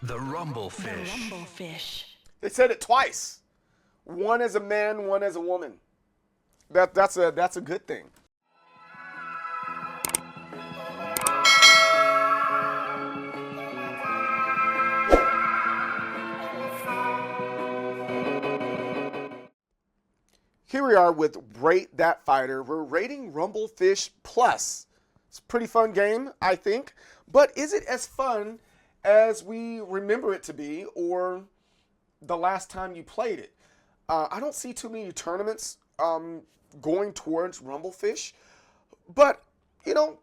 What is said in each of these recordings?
The The Rumblefish. Rumblefish. They said it twice. One as a man, one as a woman. That's a good thing. Here we are with Rate That Fighter. We're rating Rumblefish Plus. It's a pretty fun game, I think. But is it as fun as we remember it to be or the last time you played it? I don't see too many tournaments going towards Rumblefish. But, you know,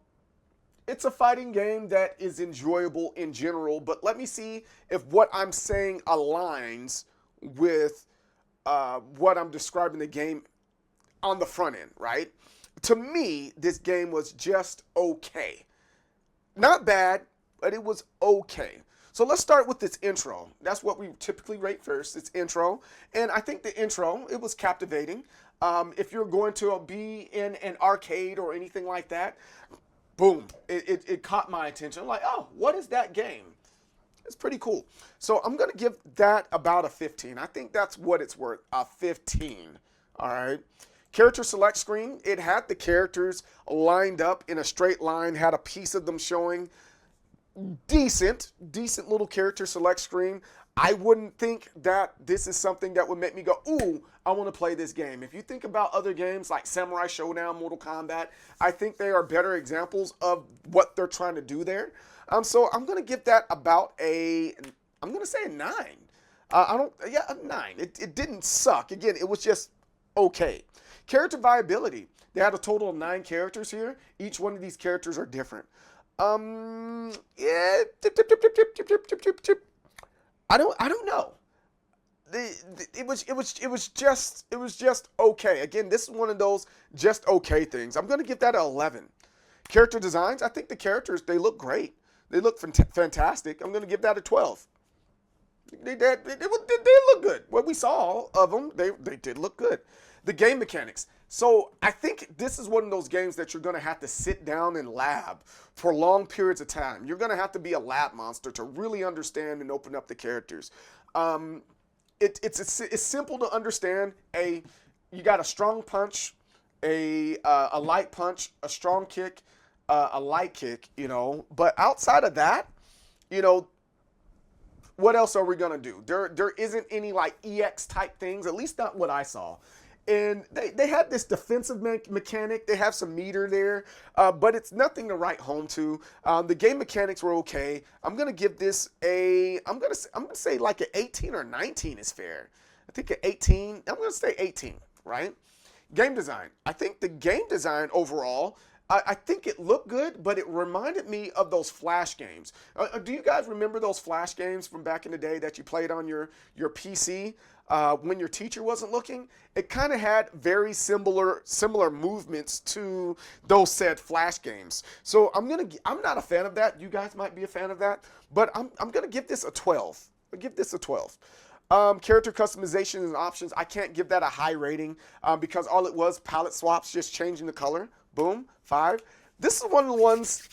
it's a fighting game that is enjoyable in general. But let me see if what I'm saying aligns with what I'm describing the game on the front end, right? To me, this game was just okay. Not bad, but it was okay. So let's start with this intro. That's what we typically rate first. It's intro. And I think the intro, it was captivating. If you're going to be in an arcade or anything like that, boom, it caught my attention. I'm like, oh, what is that game? It's pretty cool. So I'm going to give that about a 15. I think that's what it's worth, a 15. All right. Character select screen. It had the characters lined up in a straight line, had a piece of them showing. Decent little character select screen. I wouldn't think that this is something that would make me go, ooh, I want to play this game. If you think about other games like Samurai Showdown, Mortal Kombat, I think they are better examples of what they're trying to do there. So I'm going to give that about I'm going to say a 9. A 9. It didn't suck. Again, it was just okay. Character viability. They had a total of 9 characters here. Each one of these characters are different. Yeah. I don't know. It was just okay. Again, this is one of those just okay things. I'm going to give that an 11. Character designs. I think the characters, they look great. They look fantastic. I'm going to give that a 12. They look good. What we saw of them, they did look good. The game mechanics. So I think this is one of those games that you're going to have to sit down and lab for long periods of time. You're going to have to be a lab monster to really understand and open up the characters. It's simple to understand. You got a strong punch, a light punch, a strong kick, a light kick, But outside of that, what else are we going to do? There isn't any like EX type things, at least not what I saw. And they had this defensive mechanic. They have some meter there, but it's nothing to write home to. The game mechanics were okay. I'm gonna give this I'm gonna say like an 18 or 19 is fair. I think an 18. I'm gonna say 18, right? Game design. I think the game design overall, I think it looked good, but it reminded me of those Flash games. Do you guys remember those Flash games from back in the day that you played on your PC when your teacher wasn't looking? It kind of had very similar movements to those said Flash games. So I'm not a fan of that. You guys might be a fan of that, but I'm gonna give this a 12. I'll give this a 12. Character customization and options. I can't give that a high rating because all it was palette swaps, just changing the color. Boom, 5. This is one of the ones.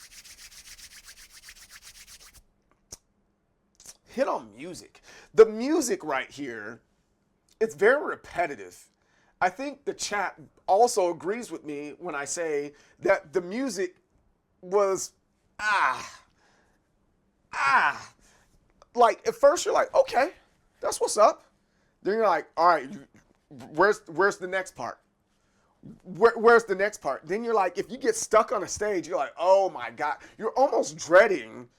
Hit on music. The music right here, it's very repetitive. I think the chat also agrees with me when I say that the music was like at first you're like, okay, that's what's up. Then you're like, all right, where's the next part? Where's the next part? Then you're like, if you get stuck on a stage, you're like, oh my God. You're almost dreading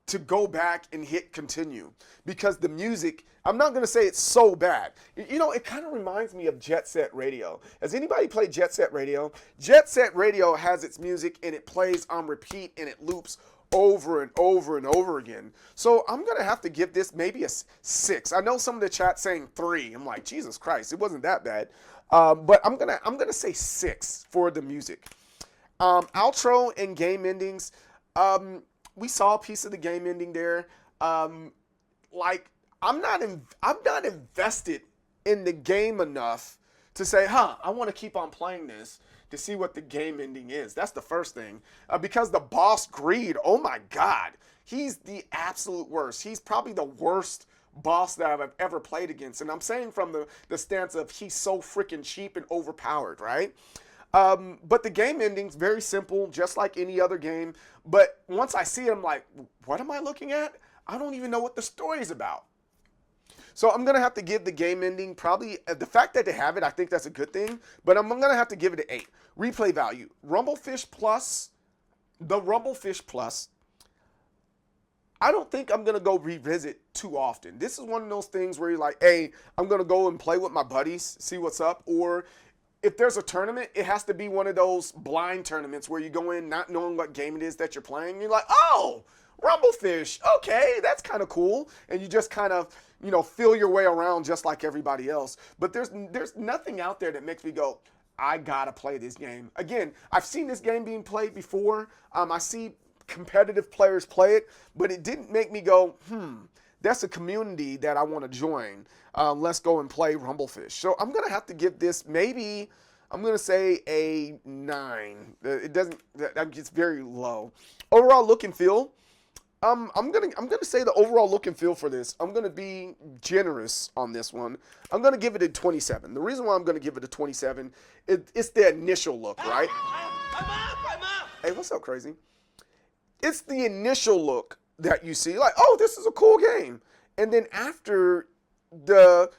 to go back and hit continue because the music, I'm not going to say it's so bad. It kind of reminds me of Jet Set Radio. Has anybody played Jet Set Radio? Jet Set Radio has its music and it plays on repeat and it loops over and over and over again. So I'm going to have to give this maybe a 6. I know some of the chat saying 3. I'm like, Jesus Christ, it wasn't that bad. But I'm gonna say 6 for the music. Outro and game endings. We saw a piece of the game ending there. I'm not invested in the game enough to say, I want to keep on playing this to see what the game ending is. That's the first thing. Because the boss Greed, oh my God, He's the absolute worst. He's probably the worst boss that I've ever played against. And I'm saying from the stance of he's so freaking cheap and overpowered, right? But the game ending's very simple, just like any other game. But once I see it, I'm like, what am I looking at? I don't even know what the story's about. So I'm going to have to give the game ending probably, the fact that they have it, I think that's a good thing. But I'm going to have to give it an 8. Replay value. Rumblefish Plus, the Rumblefish Plus, I don't think I'm going to go revisit too often. This is one of those things where you're like, hey, I'm going to go and play with my buddies, see what's up. Or if there's a tournament, it has to be one of those blind tournaments where you go in not knowing what game it is that you're playing. You're like, oh, Rumblefish, okay, that's kind of cool. And you just kind of, feel your way around just like everybody else. But there's nothing out there that makes me go, I gotta play this game. Again, I've seen this game being played before. I see competitive players play it, but it didn't make me go, that's a community that I want to join. Let's go and play Rumblefish. So I'm gonna have to give this maybe, I'm gonna say a 9. It doesn't, that gets very low. Overall look and feel. I'm gonna say the overall look and feel for this. I'm gonna be generous on this one. I'm gonna give it a 27. The reason why I'm gonna give it a 27, it's the initial look, right? I'm up. Hey, what's up, Crazy? It's the initial look that you see, like, oh, this is a cool game, and then after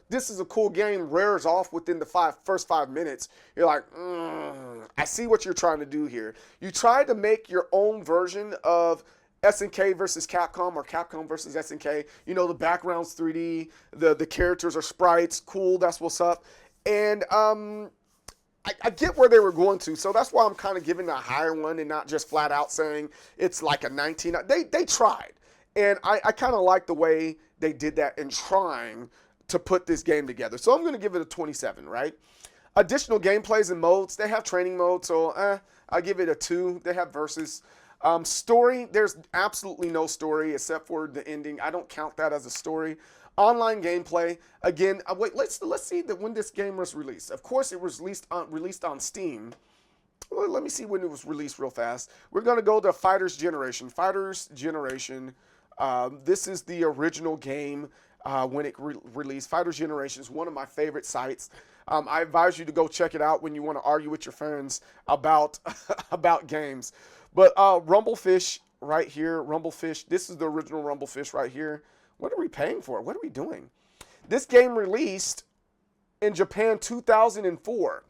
this is a cool game wears off within the first 5 minutes, you're like, I see what you're trying to do here. You try to make your own version of SNK versus Capcom or Capcom versus SNK. The background's 3D, the characters are sprites, cool, that's what's up. And I get where they were going to, so that's why I'm kind of giving a higher one and not just flat out saying it's like a 19. They tried, and I kind of like the way they did that in trying to put this game together. So I'm going to give it a 27, right? Additional gameplays and modes, they have training mode, so I'll give it a 2. They have versus. Story, there's absolutely no story except for the ending. I don't count that as a story. Online gameplay, again, wait, let's see that when this game was released. Of course, it was released on Steam. Well, let me see when it was released real fast. We're going to go to Fighters Generation. Fighters Generation, this is the original game when it released. Fighters Generation is one of my favorite sites. I advise you to go check it out when you want to argue with your friends about, about games. But Rumblefish right here, Rumblefish, this is the original Rumblefish right here. What are we paying for? What are we doing? This game released in Japan 2004.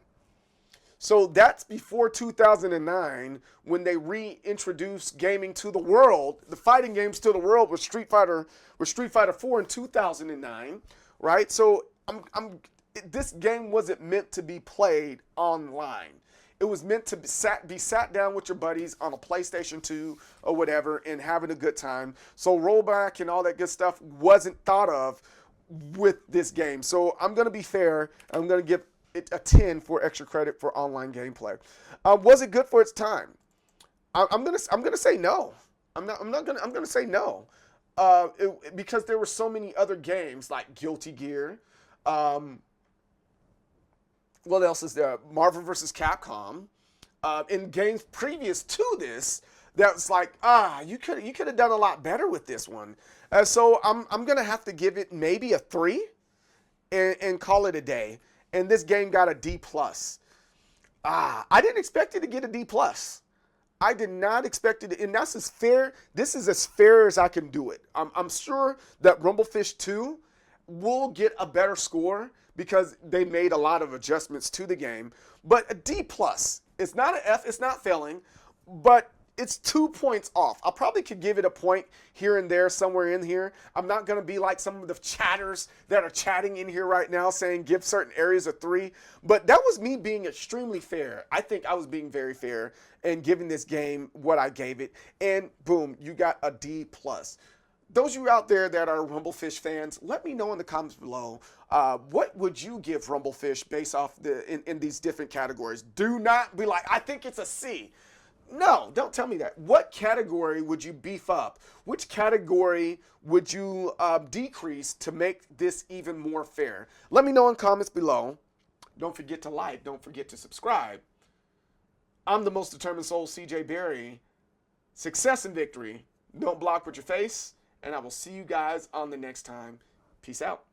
So that's before 2009 when they reintroduced gaming to the world, the fighting games to the world with Street Fighter 4 in 2009, right? So this game wasn't meant to be played online. It was meant to be sat down with your buddies on a PlayStation 2 or whatever and having a good time. So rollback and all that good stuff wasn't thought of with this game. So I'm going to be fair. I'm going to give it a 10 for extra credit for online gameplay. Was it good for its time? I'm going to say no. I'm going to say no. Because there were so many other games like Guilty Gear. What else is there? Marvel vs. Capcom. In games previous to this, that was like, you could have done a lot better with this one. So I'm gonna have to give it maybe a 3, and call it a day. And this game got a D+. I didn't expect it to get a D+. I did not expect it, and that's as fair. This is as fair as I can do it. I'm sure that Rumblefish 2 will get a better score because they made a lot of adjustments to the game. But a D+, it's not an F, it's not failing, but it's 2 points off. I probably could give it a point here and there, somewhere in here. I'm not going to be like some of the chatters that are chatting in here right now saying give certain areas a 3. But that was me being extremely fair. I think I was being very fair and giving this game what I gave it. And boom, you got a D+. Those of you out there that are Rumblefish fans, let me know in the comments below. What would you give Rumblefish based off in these different categories? Do not be like, I think it's a C. No, don't tell me that. What category would you beef up? Which category would you decrease to make this even more fair? Let me know in comments below. Don't forget to like. Don't forget to subscribe. I'm the most determined soul, CJ Berry. Success and victory Don't block with your face. And I will see you guys on the next time. Peace out.